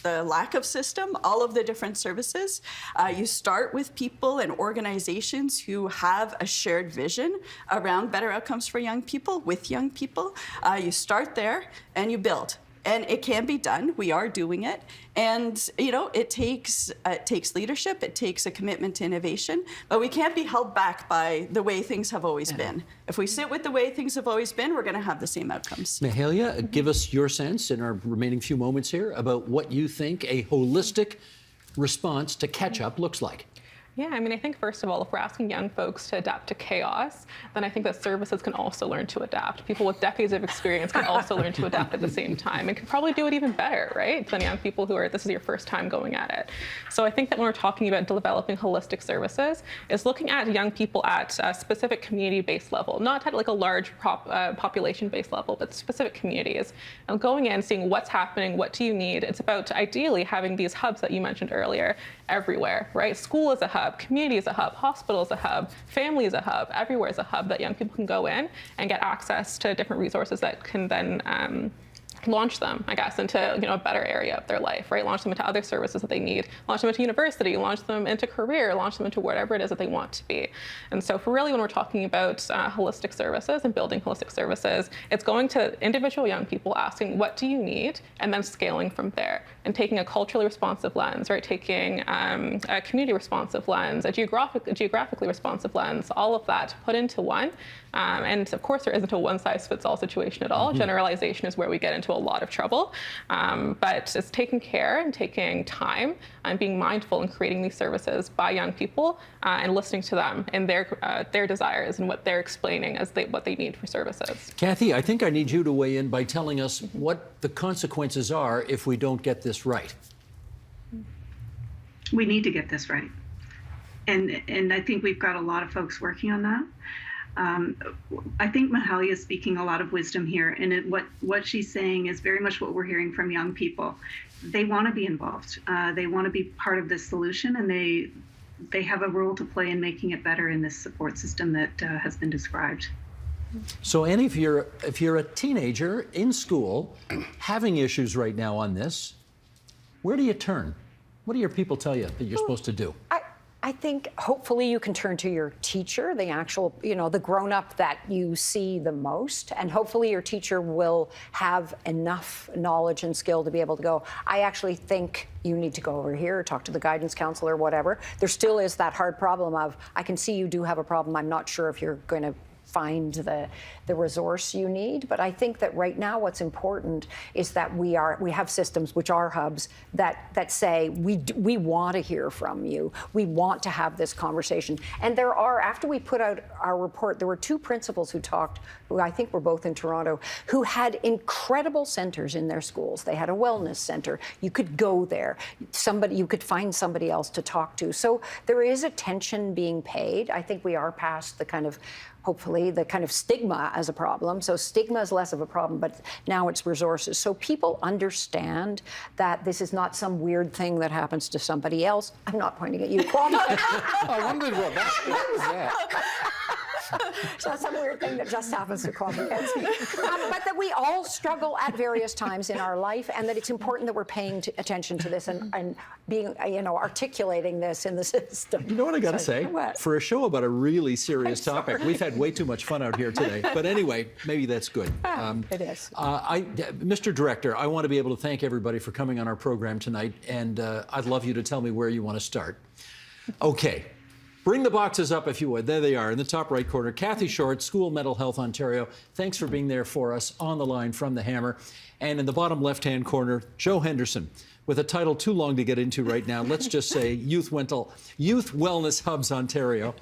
lack of system, all of the different services. You start with people and organizations who have a shared vision around better outcomes for young people, with young people. You start there and you build. And it can be done. We are doing it. And, it takes leadership. It takes a commitment to innovation. But we can't be held back by the way things have always been. If we sit with the way things have always been, we're going to have the same outcomes. Mahalia, give us your sense in our remaining few moments here about what you think a holistic response to catch-up looks like. Yeah, I think first of all, if we're asking young folks to adapt to chaos, then I think that services can also learn to adapt. People with decades of experience can also learn to adapt at the same time and can probably do it even better, right? Than young people this is your first time going at it. So I think that when we're talking about developing holistic services, is looking at young people at a specific community-based level, not at like a large population-based level, but specific communities. And going in, seeing what's happening, what do you need? It's about ideally having these hubs that you mentioned earlier everywhere, right? School is a hub. Community is a hub, hospital is a hub, family is a hub, everywhere is a hub that young people can go in and get access to different resources that can then launch them, I guess, into a better area of their life, right? Launch them into other services that they need, launch them into university, launch them into career, launch them into whatever it is that they want to be. And so for really when we're talking about holistic services and building holistic services, it's going to individual young people asking, what do you need? And then scaling from there and taking a culturally responsive lens, right? Taking a community responsive lens, a geographically responsive lens, all of that put into one. And of course, there isn't a one-size-fits-all situation at all. Generalization is where we get into a lot of trouble. But it's taking care and taking time and being mindful in creating these services by young people and listening to them and their desires and what they're explaining as what they need for services. Kathy, I think I need you to weigh in by telling us what the consequences are if we don't get this right. We need to get this right. And I think we've got a lot of folks working on that. I think Mahalia is speaking a lot of wisdom here, and what she's saying is very much what we're hearing from young people. They want to be involved. They want to be part of this solution, and they have a role to play in making it better in this support system that has been described. So, Annie, if you're a teenager in school having issues right now on this, where do you turn? What do your people tell you that you're supposed to do? I think hopefully you can turn to your teacher, the actual, the grown-up that you see the most, and hopefully your teacher will have enough knowledge and skill to be able to go, I actually think you need to go over here, talk to the guidance counselor, whatever. There still is that hard problem of, I can see you do have a problem. I'm not sure if you're going to find the resource you need. But I think that right now what's important is that we have systems, which are hubs, that say we want to hear from you. We want to have this conversation. And there are, after we put out our report, there were two principals who talked, who I think were both in Toronto, who had incredible centers in their schools. They had a wellness center. You could go there. You could find somebody else to talk to. So there is attention being paid. I think we are past the kind of, hopefully, the kind of stigma as a problem. So stigma is less of a problem, but now it's resources. So people understand that this is not some weird thing that happens to somebody else. I'm not pointing at you, Kwame. I wondered what that was. It's not some weird thing that just happens to Kwame. But that we all struggle at various times in our life, and that it's important that we're paying attention to this and being, articulating this in the system. You know what I got to say? What? For a show about a really serious topic, we've had way too much fun out here today. But anyway, maybe that's good. It is. Mr. Director, I want to be able to thank everybody for coming on our program tonight, and I'd love you to tell me where you want to start. Okay. Bring the boxes up if you would. There they are in the top right corner. Kathy Short, School Mental Health Ontario. Thanks for being there for us on the line from the Hammer. And in the bottom left-hand corner, Joe Henderson, with a title too long to get into right now. Let's just say Youth Wellness Hubs Ontario.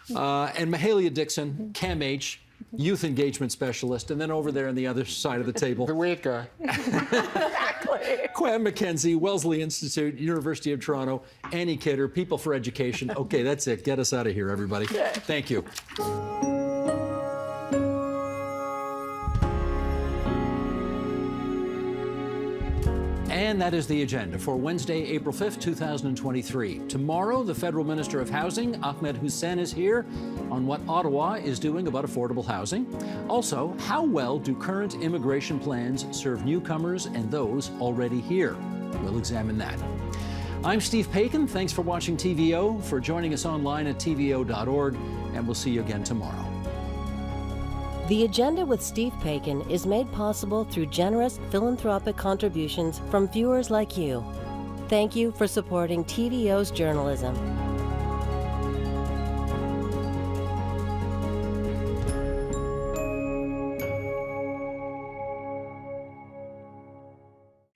And Mahalia Dixon, CAMH, Youth Engagement Specialist. And then over there on the other side of the table, The weird guy. Exactly. Quam McKenzie, Wellesley Institute, University of Toronto, Annie Kidder, People for Education. Okay, that's it. Get us out of here, everybody. Thank you. And that is the agenda for Wednesday, April 5th, 2023. Tomorrow, the Federal Minister of Housing, Ahmed Hussein, is here on what Ottawa is doing about affordable housing. Also, how well do current immigration plans serve newcomers and those already here? We'll examine that. I'm Steve Paikin. Thanks for watching TVO, for joining us online at tvo.org, and we'll see you again tomorrow. The Agenda with Steve Paikin is made possible through generous philanthropic contributions from viewers like you. Thank you for supporting TVO's journalism.